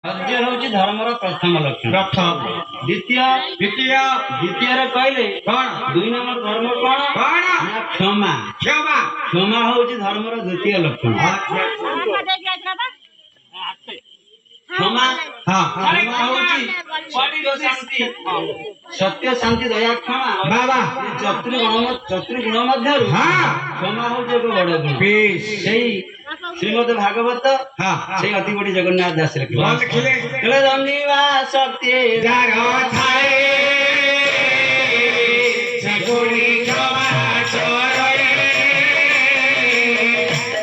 धैर्य हूँ धर्मर प्रथम लक्षण। प्रथम द्वितीय द्वितीय द्वितीय कहले कौन दुई नंबर धर्म कौन कौन ना क्षमा। क्षमा क्षमा हूँ धर्मर द्वितीय लक्षण। क्षमा हाँ क्षमा हूँ सत्य शांति दया क्षमा बाबा चतुर्गुण मध्य हाँ क्षमा हूँ एक बड़ गुण। बेश श्रीमद भागवत हाँ से अति बड़ी जगन्नाथ दास कौन लिखिले रंगीवा शक्ति जारो थाए सगुणी क्षमा चोरे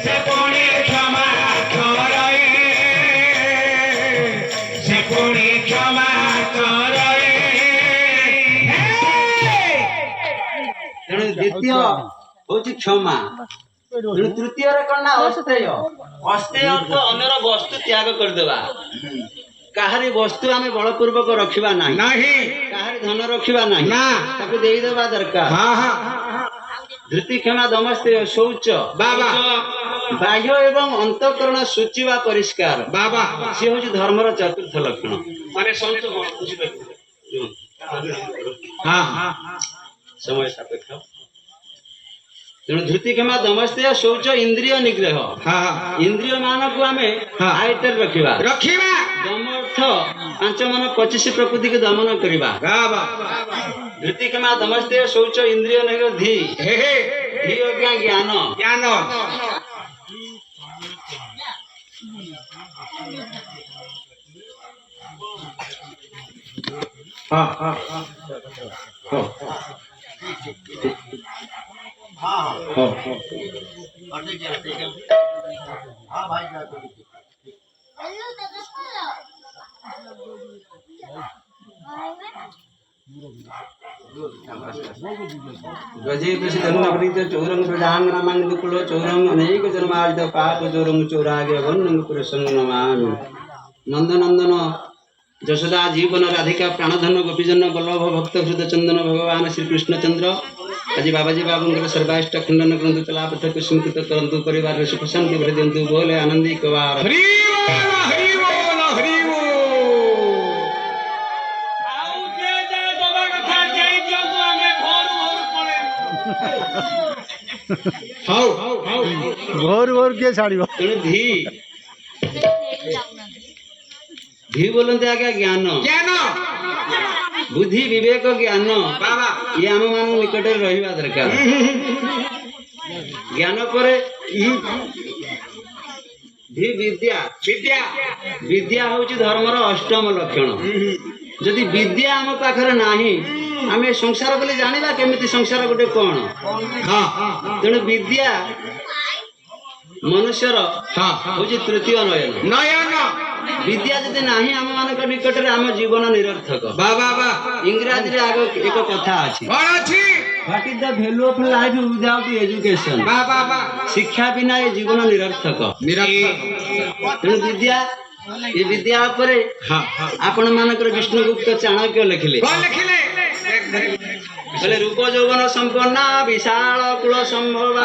सगुणी क्षमा चोरे सगुणी क्षमा चोरे तेणु द्वितीय हूँ क्षमा। तेणु तृतीय कौन ना अस्तेय। अस्तेय अर्थ अन्यर वस्तु त्याग करदेवा। काहारी वस्तु आम बलपूर्वक रखा ना नहीं काहारी धन रखा ना ना ताकू देदेवा दरकार। हाँ हाँ धृति क्षमा दमस्तेय शौच बाबा बाह्य एवं अंतःकरण शुचि वा परिष्कार बाबा सी हूँ धर्मर चतुर्थ लक्षण। माने शौच हाँ हाँ समय सापेक्ष। तेणु धृति क्षमा दमस्तेय शौच इंद्रिय निग्रह। हाँ इंद्रिय मान को आम हाँ। आयत्तर रखा। रखिबा दम अर्थ पांच मन 25 प्रकृति के दमन करवा। बाबा धृति क्षमा दमस्तेय शौच इंद्रिय निग्रह धी हे हे धी अज्ञा ज्ञान ज्ञान हाँ हाँ हाँ गजे प्रसिद्ध नवनीत चौरंग प्रधान नामांग कुलो चौरंग अनेक जन्मार्जित पाप चौरंग चौरागे वन्नंग पुरुषंग नमामि। नंदनंदन यशोदा जीवन राधिका प्राणधन गोपीजन बल्लभ भक्त हृदय चंदन भगवान श्री कृष्णचंद्र आज बाबाजी बाबूंकर सर्वाष्ट खंडन करंतु चलापथ कुसुमकृत करंतु परिवार सुख शांति भर दियंतु बोले आनंदी कवार हरि बोल हरि बोल हरि बोल ଆଉ ଯେ ଯେ ଦବା କଥା ଦେଇ ଦିଅନ୍ତୁ ଆମେ ଭୋରୁ ଭୋରୁ ପଳେଇବୁ। हाउ हाउ घोर घोर किए छाड़िब तेणु धी धी बोलते आज्ञा ज्ञान ज्ञान बुद्धि विवेक ज्ञान बाबा ये आम मान निकट रहा दरकार। ज्ञान पर धी विद्या विद्या विद्या हूँ धर्मर अष्टम लक्षण। जदि विद्या आम पाखरे नाही आम संसार बोली जानिबा केमिति संसार गोटे कौन। हाँ तेणु विद्या मनुष्यर हाँ हूँ तृतीय नयन। नयन विद्या जदि नाही आम मान निकट आम जीवन निरर्थक। बाबा बा इंग्राजी रे आगे एक कथा अछि कौन अच्छी what is the value of life without education. बाबा बा शिक्षा बिना ये जीवन निरर्थक। निरर्थक तेणु विद्या ये विद्या पर हाँ हाँ आपण मानकर विष्णुगुप्त चाणक्य लिखिले कौन लिखिले बोले रूप यौवन संपन्ना विशाल कुल संभव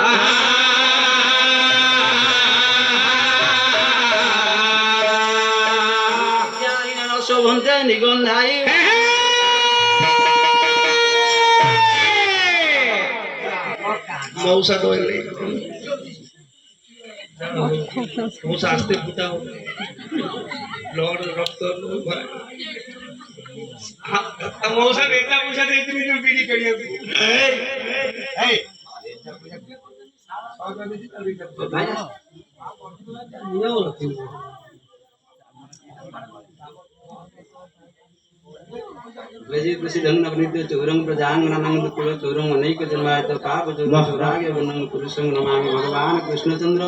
शोभन्ते निगंधाई मौसा डोले मौसा आस्ते फुटाओ ब्लड रक्त मौसा देता मौसा देती जो बीड़ी करियो चौरंग प्रजांग नामांग कुल चौरंग अनेक जन्मायत पाप चौरंग चौरागे वर्णंग पुरुषंग नमामि। भगवान कृष्णचंद्र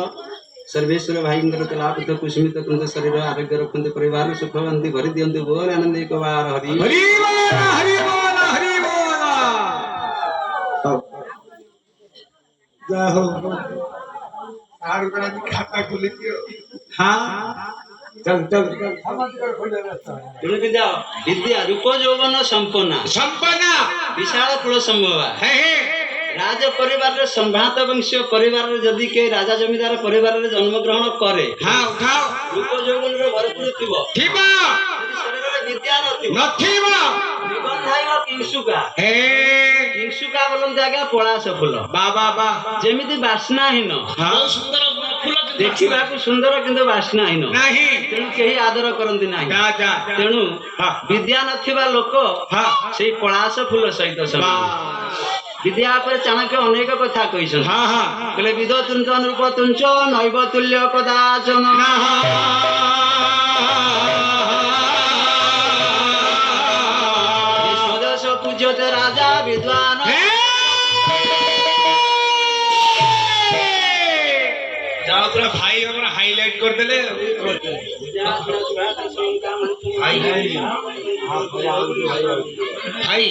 सर्वेश्वर भाई कलापथ कुसुमित कुंद शरीर आरोग्य रखते परिवार सुखवंती भरी दियंतु बोल आनंद एक बार हरि हरि बोल हरि बोल हरि बोल जय हो आर करा खाता खुली दियो हाँ चल चल तेणु विद्या विद्या रूप यौवन संपन्ना संपन्ना विशाल कुल संभव है ରାଜ ପରିବାରରେ ସମ୍ଭ୍ରାନ୍ତ ବଂଶୀୟ ପରିବାରରେ ଯଦି କେହି ରାଜା ଜମିଦାର ପରିବାରରେ ଜନ୍ମଗ୍ରହଣ କରେ ହଁ ଉଠାଅ ରୂପ ଯୌବନରେ ଭରପୁର ଥିବ ଥିବ ଯଦି ଶରୀରରେ ବିଦ୍ୟା ନଥିବ ନଥିବ ନିବନ୍ଧାଇବ କିଂସୁକା ହେ କିଂସୁକା ବୋଲନ୍ତି ଆଜ୍ଞା ପଳାଶ ଫୁଲ ବା ବା ବା ଯେମିତି ବାସ୍ନାହୀନ ହଁ ଦେଖିବାକୁ ସୁନ୍ଦର କିନ୍ତୁ ବାସ୍ନାହୀନ ନାହିଁ ତେଣୁ କେହି ଆଦର କରନ୍ତି ନାହିଁ ଯା ଯା ତେଣୁ ହଁ ବିଦ୍ୟା ନଥିବା ଲୋକ ହଁ ସେଇ ପଳାଶ ଫୁଲ ସହିତ ସମାନ ବିଦ୍ୟା ଉପରେ ଚାଣକ୍ୟ ଅନେକ କଥା କହିଛନ୍ତି ହଁ ହଁ କହିଲେ ବିଦ ତୁଞ୍ଚ ନୃପ ତୁଞ୍ଚ ନୈବ ତୁଲ୍ୟ କଦାଚନ ସ୍ୱଦେଶ ପୂଜ୍ୟତେ ରାଜା ବିଦ୍ୱାନ ଯାଅ ପୁରା ଭାଇ ଆମର ହାଇଲାଇଟ କରିଦେଲେ ଭାଇ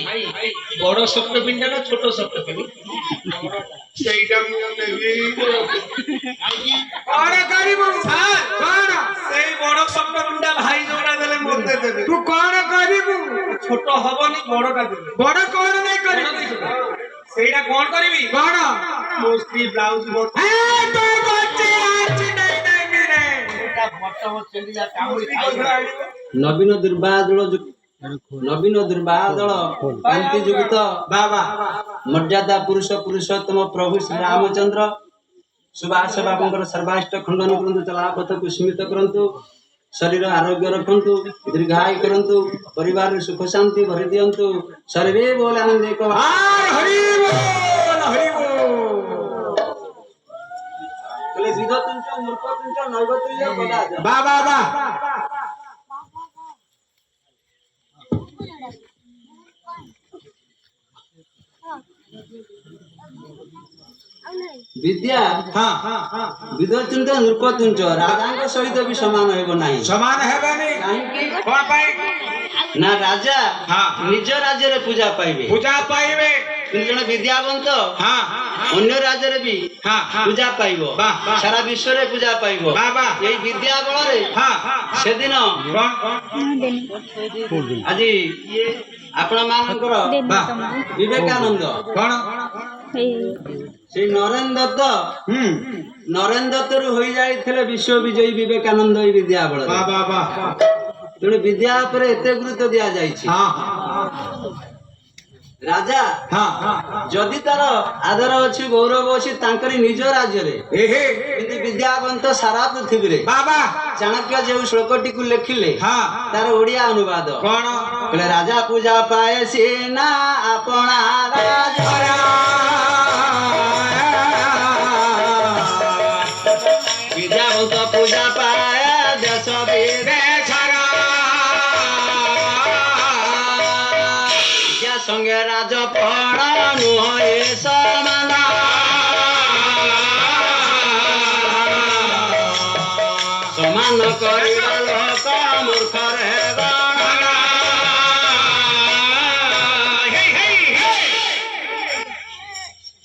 ବଡ ଶକ୍ତ ପିଣ୍ଡା ନା ଛୋଟ ଶକ୍ତ ପିଣ୍ଡା ସେଇଟା ମୁଁ ନେବି କଣ କରିବୁ କଣ ସେଇ ବଡ ଶକ୍ତ ପିଣ୍ଡା ଭାଇ ଯୋଉଟା ଦେଲେ ମତେ ଦେବେ ତୁ କଣ କରିବୁ ଛୋଟ ହବନି ବଡଟା ଦେବେ ବଡ କଣ ନାଇଁ କରିବି ସେଇଟା କଣ କରିବି କଣ ମୋ ସ୍ତ୍ରୀ ବ୍ଲାଉଜ ନବୀନ ଦୁର୍ବାଦଳ କାନ୍ତି ଯୁକ୍ତ ବାବା ମର୍ଯ୍ୟାଦା ପୁରୁଷ ପୁରୁଷୋତ୍ତମ ପ୍ରଭୁ ଶ୍ରୀ ରାମଚନ୍ଦ୍ର ସୁଭାଷ ବାବୁଙ୍କର ସର୍ବାଷ୍ଟ ଖଣ୍ଡନ କରନ୍ତୁ ଚଲାପଥକୁ ସୀମିତ କରନ୍ତୁ ଶରୀର ଆରୋଗ୍ୟ ରଖନ୍ତୁ ଦୀର୍ଘାୟୁ କରନ୍ତୁ ପରିବାରରେ ସୁଖ ଶାନ୍ତି ଭରି ଦିଅନ୍ତୁ ସର୍ବେ ବୋଲ ଆନନ୍ଦ ଏକ ବିଧ ତୁଞ୍ଚ ମୂର୍ଖ ତୁଞ୍ଚ ନୈବ ତୁଲ୍ୟ କଦାଚନ ବା ବା ବା ବିଦ୍ୟା ହଁ ହଁ ହଁ ବିଧଚୁଞ୍ଚ ନୃପଚୁଞ୍ଚ ରାଜାଙ୍କ ସହିତ ବି ସମାନ ହେବ ନାହିଁ ସମାନ ହେବନି କାହିଁକି କଣ ପାଇଁ ନା ରାଜା ହଁ ନିଜ ରାଜ୍ୟରେ ପୂଜା ପାଇବେ ପୂଜା ପାଇବେ କିନ୍ତୁ ଜଣେ ବିଦ୍ୟାବନ୍ତ ହଁ ଅନ୍ୟ ରାଜ୍ୟରେ ବି ହଁ ହଁ ପୂଜା ପାଇବ ବାଃ, ବାଃ। ସାରା ବିଶ୍ୱରେ ପୂଜା ପାଇବ ବାଃ, ବାଃ। ଏଇ ବିଦ୍ୟା ବଳରେ ହଁ ସେଦିନ କଣ ଆଜି ଆପଣ ମାନଙ୍କର ବିବେକାନନ୍ଦ କଣ ସେଇ ନରେନ୍ଦ୍ର ଦତ୍ତ ହୁଁ ନରେନ୍ଦ୍ର ଦତ୍ତରୁ ହୋଇଯାଇଥିଲେ ବିଶ୍ୱ ବିଜୟୀ ବିବେକାନନ୍ଦ ଏଇ ବିଦ୍ୟା ବଳରେ ବା ବା ବା ତେଣୁ ବିଦ୍ୟା ଉପରେ ଏତେ ଗୁରୁତ୍ୱ ଦିଆଯାଇଛି ହଁ ରାଜା ହଁ ହଁ ଯଦି ତାର ଆଦର ଅଛି ଗୌରବ ଅଛି ତାଙ୍କରି ନିଜ ରାଜ୍ୟରେ ଏହେ କିନ୍ତୁ ବିଦ୍ୟାବନ୍ତ ସାରା ପୃଥିବୀରେ ବାବା ଚାଣକ୍ୟ ଯେଉଁ ଶ୍ଲୋକଟିକୁ ଲେଖିଲେ ହଁ ତାର ଓଡିଆ ଅନୁବାଦ କଣ କହିଲେ ରାଜା ପୂଜା ପାଏ ସିନା ଆପଣା ରାଜ ବିଦ୍ୟାବନ୍ତ ପୂଜା ପାଏ ଦେଶ ବିଦେଶର ବିଦ୍ୟା ସଙ୍ଗେ ରାଜ ପଣ ନୁହ ଏ ସମାନ ସମାନ କରିବା ଲୋକ ମୂର୍ଖରେ ଗଣନା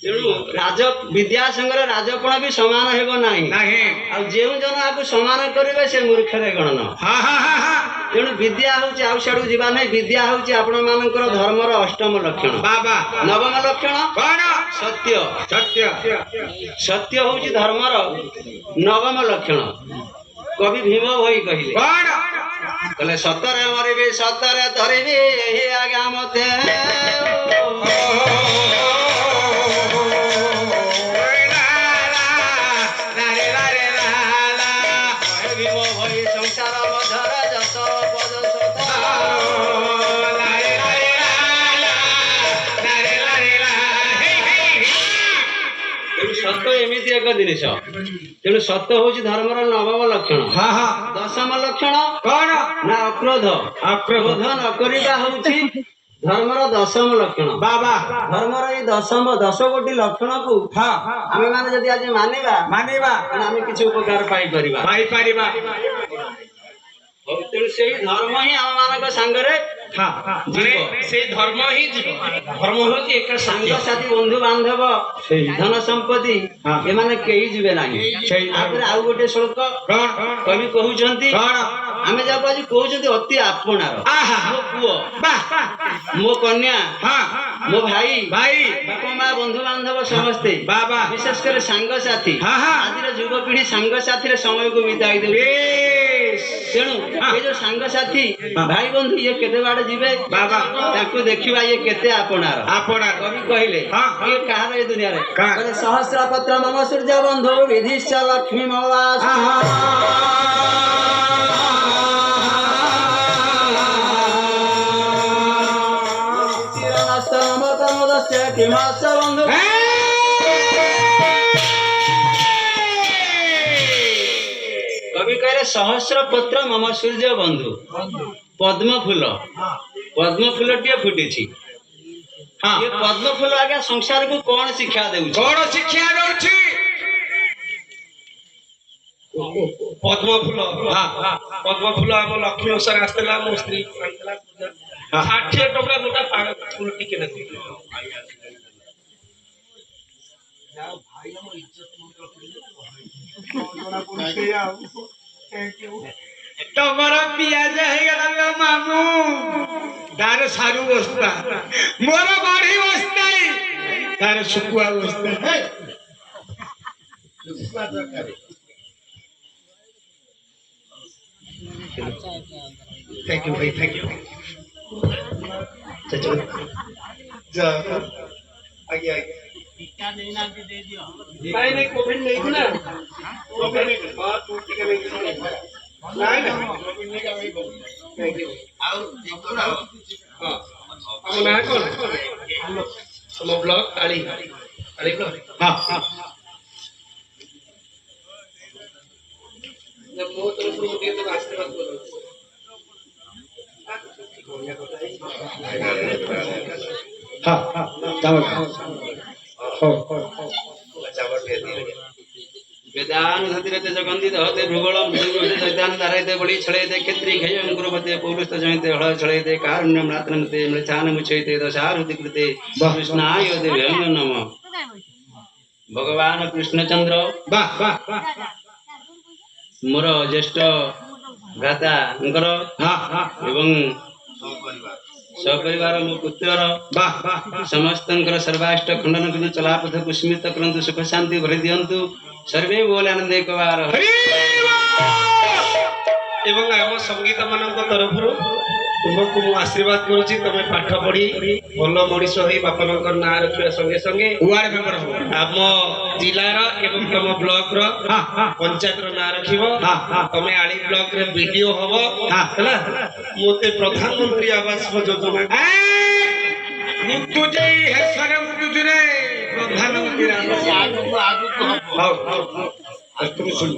ତେଣୁ ରାଜ ବିଦ୍ୟା ସାଙ୍ଗରେ ରାଜପଣ ବି ସମାନ ହେବ ନାହିଁ ନାହିଁ ଆଉ ଯେଉଁ ଜଣ ଆକୁ ସମାନ କରିବେ ସେ ମୂର୍ଖରେ ଗଣନ ହଁ ହଁ ହଁ ହଁ ତେଣୁ ବିଦ୍ୟା ହଉଛି ଆଉ ସିଆଡକୁ ଯିବା ନାହିଁ ବିଦ୍ୟା ହଉଛି ଆପଣ ମାନଙ୍କର ଧର୍ମର ଅଷ୍ଟମ ଲକ୍ଷଣ ବାବା ନବମ ଲକ୍ଷଣ କଣ ସତ୍ୟ ସତ୍ୟ ସତ୍ୟ ହଉଛି ଧର୍ମର ନବମ ଲକ୍ଷଣ କବି ଭୀମ ଭୋଇ କହିଲେ କଣ କହିଲେ ସତରେ ମରିବି ସତରେ ଧରିବି ଏହି ଆଜ୍ଞା ମତେ ଭୀମ ଭୋଇ ସଂସାର ମଧ୍ୟରେ ଯଶ ପଦ ସତ ତେଣୁ ସତ ଏମିତି ଏକ ଜିନିଷ ତେଣୁ ସତ ହଉଛି ଧର୍ମର ନବମ ଲକ୍ଷଣ ହଁ ହଁ ଦଶମ ଲକ୍ଷଣ କଣ ନା ଅକ୍ରୋଧ ଅକ୍ରୋଧ କ୍ରୋଧ ନ କରିବା ହଉଛି ଧର୍ମର ଦଶମ ଲକ୍ଷଣ ବାବା ଧର୍ମର ଏଇ ଦଶ ଗୋଟି ଲକ୍ଷଣକୁ ହଁ ଆମେ ମାନେ ଯଦି ଆଜି ମାନିବା ମାନିବା ତାହେଲେ ଆମେ କିଛି ଉପକାର ପାଇପାରିବା ପାଇପାରିବା ତେଣୁ ସେଇ ଧର୍ମ ହିଁ ଆମ ମାନଙ୍କ ସାଙ୍ଗରେ ହଁ ମାନେ ସେଇ ଧର୍ମ ହିଁ ଯିବ ଧର୍ମ ହଉଛି ଏକ ସାଙ୍ଗସାଥି ବନ୍ଧୁ ବାନ୍ଧବ ଧନ ସମ୍ପତ୍ତି ହଁ। ଏମାନେ କେହି ଯିବେ ନାହିଁ ସେଇ ତାପରେ ଆଉ ଗୋଟେ ଶ୍ଲୋକ କଣ କବି କହୁଛନ୍ତି କଣ ଆମେ ଯାହାକୁ ଆଜି କହୁଛନ୍ତି ଅତି ଆପଣାର ଆହା ମୋ ପୁଅ ବା ମୋ କନ୍ୟା ହଁ ମୋ ଭାଇ ଭାଇ ବାପା ମା ବନ୍ଧୁ ବାନ୍ଧବ ସମସ୍ତେ ବାବା ବିଶେଷ କରି ସାଙ୍ଗସାଥୀ ହଁ ହଁ ଆଜିର ଯୁବପିଢି ସାଙ୍ଗସାଥିରେ ସମୟକୁ ବିତାଇ ଦେଉଛି ବେଶ ତେଣୁ ଏ ଯୋଉ ସାଙ୍ଗସାଥୀ ଭାଇ ବନ୍ଧୁ ଇଏ କେତେ ବାଟ ଯିବେ ବାବା ତାଙ୍କୁ ଦେଖିବା ଇଏ କେତେ ଆପଣାର ଆପଣା କବି କହିଲେ ହଁ, ଇଏ କାହାର ଏ ଦୁନିଆରେ କାହାର? କହିଲେ ସହସ୍ର ପତ୍ର ମମ ସୂର୍ଯ୍ୟ ବନ୍ଧୁ ବିଧିଶ୍ଚ ଲକ୍ଷ୍ମୀ ମମବାସ ବନ୍ଧୁ କବି କହିଲେ ସହସ୍ର ପତ୍ର ମମ ସୂର୍ଯ୍ୟ ବନ୍ଧୁ ପଦ୍ମ ଫୁଲଟିଏ ଫୁଟିଛି ହଁ ଏ ପଦ୍ମ ଫୁଲ ଆଜ୍ଞା ସଂସାରକୁ କଣ ଶିକ୍ଷା ଦେଉଛି କଣ ଶିକ୍ଷା ଦଉଛି ପଦ୍ମ ଫୁଲ ପଦ୍ମ ଫୁଲ ଆମ ଲକ୍ଷ୍ମୀ ଓଷାରେ ଆସିଥିଲା ମୋ ସ୍ତ୍ରୀ ଆଣିଥିଲା 60 ଟଙ୍କା ଗୋଟା ଫୁଲ ଟିକେ ଦେଖ ତମର ପିଆଜ ହେଇଗଲା ମାମୁ ତାର ସାରୁ ବସ୍ତା ମୋର ବଢି ବସ୍ତା ତାର ଶୁଖୁଆ ବସ୍ତା थैंक यू भाई थैंक यू जा आगे आगे नहीं कोविड नहीं थी ना कोविड हां तू टिके नहीं नहीं ना थैंक यू हां हम ना कौन हम ब्लॉग आली आली ब्लॉग हां हां जब वो तरफ से मुझे तो आशीर्वाद करो हाँ हाँ चावल चावल वेदान धतिरे ते जगंदित होते भूगोलम भूगोल चैतान धारयते बड़ी छळयते क्षेत्री खय अंकुरपते पौरुष जयते हळ छळयते कारुण्यम रात्रमते मृच्छान मुचयते दशारुति कृते कृष्णाय देव्यं नमः भगवान कृष्णचंद्र वाह वाह वाह मोर ज्येष्ठ भ्राताଙ୍କର ଏବଂ सपरिवार मो पुत्रर समस्तଙ୍କର सर्वाष्ट खंडन करु चलापथ कुस्मित करंतु सुख शांति भरि दियंतु सर्वे बोले आनंद एक बार ଏବଂ ଆମ ସଙ୍ଗୀତ ମାନଙ୍କ ତରଫରୁ ତୁମକୁ ମୁଁ ଆଶୀର୍ବାଦ କରୁଛି ତମେ ପାଠ ପଢି ଭଲ ମଣିଷ ହୋଇ ବାପା ମାଙ୍କର ନାଁ ରଖିବା ସଙ୍ଗେ ସଙ୍ଗେ ୱାର୍ଡ ମେମ୍ବର ହବ ଆମ ଜିଲ୍ଲାର ଏବଂ ତମ ବ୍ଲକର ପଞ୍ଚାୟତର ନାଁ ରଖିବ ତମେ ଆଳି ବ୍ଲକରେ ବିଡିଓ ହବ ହେଲା ମୋତେ ପ୍ରଧାନମନ୍ତ୍ରୀ ଆବାସ ଯୋଜନା ମୁତୁଛି ହେସରେ ମୁତୁଛିରେ ପ୍ରଧାନମନ୍ତ୍ରୀ ହଉ ତୁମେ ଶୁଣ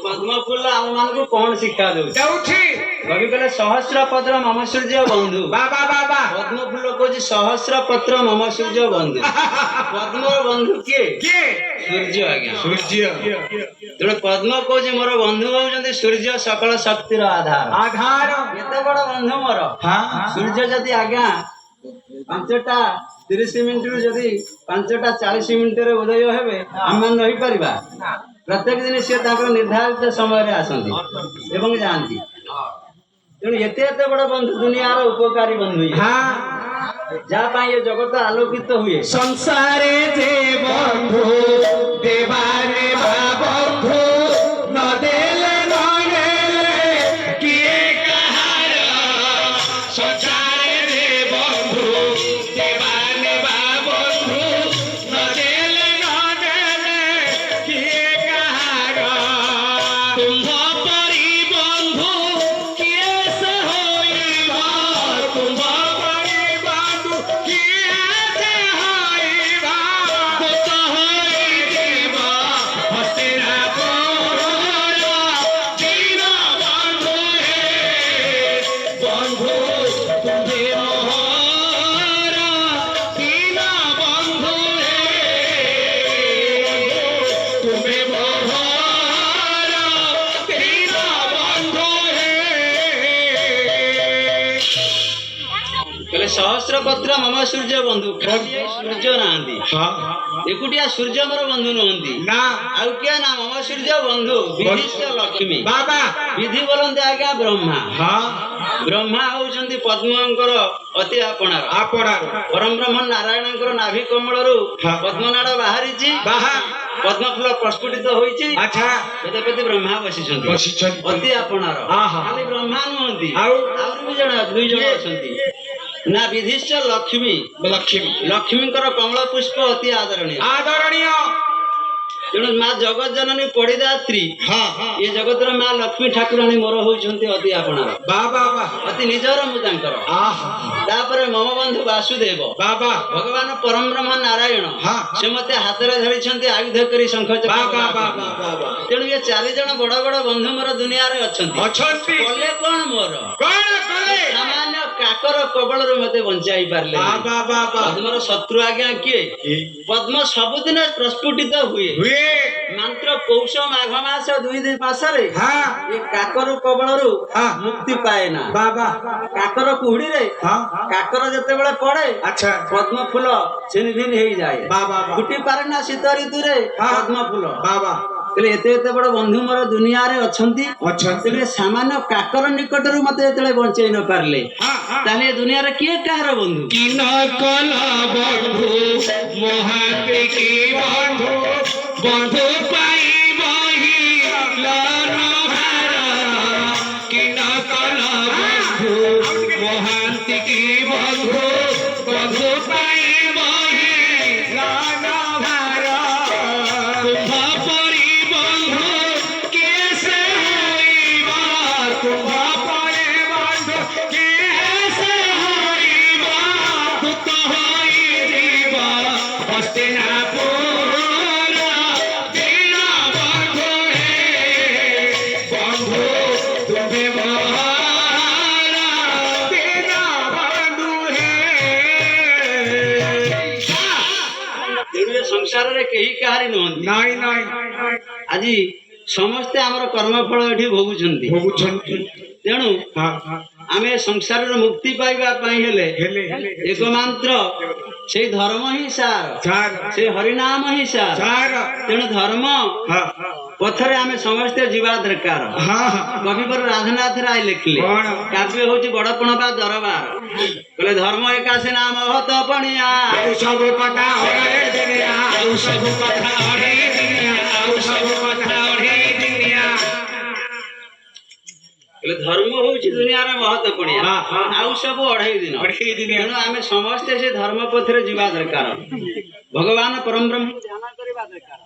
पद्म फूल आम मान को कौन शिक्षा दउछि कवि कहले सहस्र पत्र मम सूर्य बंधु बाबा बाबा पद्म फूल को सहस्र पत्र मम सूर्य बंधु पद्म बंधु किए सूर्य आज्ञा सूर्य तेणु पद्म को मोर बंधु होउछन्ति सूर्य सकल शक्तिर आधार आधार केते बड़ बंधु मोर सूर्य जदि आज्ञा 5टा 30 मिनिट रु जदि 5टा 40 मिनिट रे उदय हेबे हम रही परिबा प्रत्येक दिन सी निर्धारित समय आसती एवं जाती तेणु एत बड़ बंधु दुनियार उपकारी बंधु जहाँ ये जगत आलोकित हुए संसारे जे बंधु देवारे बंधु न देले न देले किए कहार संसारे जे बंधु देवारे बंधु न देले न देले किए कहार तुम परी बंधु किए से होइबा तुम परी बंधु किए से होइबा तो होइबा हसेरा ସହସ୍ରପତ୍ର ମମ ସୂର୍ଯ୍ୟ ବନ୍ଧୁ ଖାଲି ଏଇ ସୂର୍ଯ୍ୟ ନାହାନ୍ତି ଏକୁଟିଆ ସୂର୍ଯ୍ୟ ମୋର ବନ୍ଧୁ ନୁହନ୍ତି ନା ଆଉ କିଏ ନା ମମ ସୂର୍ଯ୍ୟ ବନ୍ଧୁ ବିଧିଶ୍ଚ ଲକ୍ଷ୍ମୀ ବାବା ବିଧି ବୋଲନ୍ତି ଆଜ୍ଞା ବ୍ରହ୍ମା ହଁ ବ୍ରହ୍ମା ହଉଛନ୍ତି ପଦ୍ମଙ୍କର ଅତି ଆପଣାର ପରମ ବ୍ରହ୍ମ ନାରାୟଣଙ୍କର ନାଭି କମଳରୁ ପଦ୍ମନାଡ଼ ବାହାରିଛି ବାହା ପଦ୍ମଫୁଲ ପ୍ରସ୍ଫୁଟିତ ହୋଇଛି ଆଚ୍ଛା ବେଦପତି ବ୍ରହ୍ମା ବସିଛନ୍ତି ଅତି ଆପଣାର ଖାଲି ବ୍ରହ୍ମା ନୁହନ୍ତି ଆହୁରି ବି ଜଣେ ଦୁଇ ଜଣ ଅଛନ୍ତି ନା ବିଧିଶ୍ଚ ଲକ୍ଷ୍ମୀ ଲକ୍ଷ୍ମୀଙ୍କର କମଳ ପୁଷ୍ପ ଅତି ଆଦରଣୀୟ ତେଣୁ ମା ଜଗତ ଜନନୀ ପଡ଼ିଦାତ୍ରୀ ଏ ଜଗତର ମା ଲକ୍ଷ୍ମୀ ଠାକୁରାଣୀ ମୋର ହଉଛନ୍ତି ଅତି ଆପଣାର ଅତି ନିଜର ମୁଁ ତାଙ୍କର ତାପରେ ମମ ବନ୍ଧୁ ବାସୁଦେବ ଭଗବାନ ପରମ ବ୍ରହ୍ମ ନାରାୟଣ ସେ ମତେ ହାତରେ ଧରିଛନ୍ତି ଆୟୁଧ କରି ଶଙ୍ଖ ତେଣୁ ଏ 4 ଜଣ ବଡ ବଡ ବନ୍ଧୁ ମୋର ଦୁନିଆରେ ଅଛନ୍ତି କଲେ କଣ ମୋର ସାମାନ୍ୟ କାକର କବଳରୁ ମତେ ବଞ୍ଚାଇ ପାରିଲେ ପଦ୍ମର ଶତ୍ରୁ ଆଜ୍ଞା କିଏ ପଦ୍ମ ସବୁଦିନ ପ୍ରସ୍ଫୁଟିତ ହୁଏ ମାତ୍ର ପୌଷ ମାଘ ମାସ 2 ମାସରେ ଏ କାକର କବଳରୁ ମୁକ୍ତି ପାଏ ନା କାକର କୁହୁଡିରେ କାକର ଯେତେବେଳେ ପଡେ ପଦ୍ମ ଫୁଲ ଛିନି ଛିନି ହେଇଯାଏ ଫୁଟି ପାରେ ନା ଶୀତ ଋତୁରେ ପଦ୍ମ ଫୁଲ ହେଲେ ଏତେ ଏତେ ବଡ ବନ୍ଧୁ ମୋର ଦୁନିଆରେ ଅଛନ୍ତି ତେବେ ସାମାନ୍ୟ କାକର ନିକଟରୁ ମତେ ଯେତେବେଳେ ବଞ୍ଚେଇ ନ ପାରିଲେ ତାହେଲେ ଏ ଦୁନିଆରେ କିଏ କାହାର ବନ୍ଧୁ ବନ୍ଧୁ ପାଇବ କିନ କଲ ବନ୍ଧୁ ମହାନ୍ତି କି ବନ୍ଧୁ ବନ୍ଧୁ ପାଇବ କୁମ୍ଭ ପରି ବନ୍ଧୁ କିଏ ସେ ହଇବ କୁମ୍ଭ ପରି ବନ୍ଧୁ କିଏ ସେ ହଇବ ଭୂତ ହୋଇଯିବ ହସ୍ତିନାପୁର ସଂସାରରେ କେହି କାହାରି ନୁହନ୍ତି ଆଜି ସମସ୍ତେ ଆମର କର୍ମଫଳ ଏଠି ଭୋଗୁଛନ୍ତି ତେଣୁ ଆମେ ସଂସାରର ମୁକ୍ତି ପାଇବା ପାଇଁ ହେଲେ ଏକମାତ୍ର ସେଇ ଧର୍ମ ହିଁ ସାର ସେ ହରିନାମ ହିଁ ସାର ତେଣୁ ଧର୍ମ ପଥରେ ଆମେ ସମସ୍ତେ ଯିବା ଦରକାର କବିବର ରାଧାନାଥ ରାୟ ଲେଖିଲେ କାବ୍ୟ ହଉଛି ବଡପଣ ବା ଦରବାର କହିଲେ ଧର୍ମ ଏକାଶେ ନା ମହତ ପଣିଆ ସବୁ କଥା ସବୁ କଥା କହିଲେ ଧର୍ମ ହଉଛି ଦୁନିଆର ମହତ ପଣିଆ ଆଉ ସବୁ 2.5 ଦିନ ତେଣୁ ଆମେ ସମସ୍ତେ ସେ ଧର୍ମ ପଥରେ ଯିବା ଦରକାର ଭଗବାନ ପରମ ବ୍ରହ୍ମ ଧ୍ୟାନ କରିବା ଦରକାର।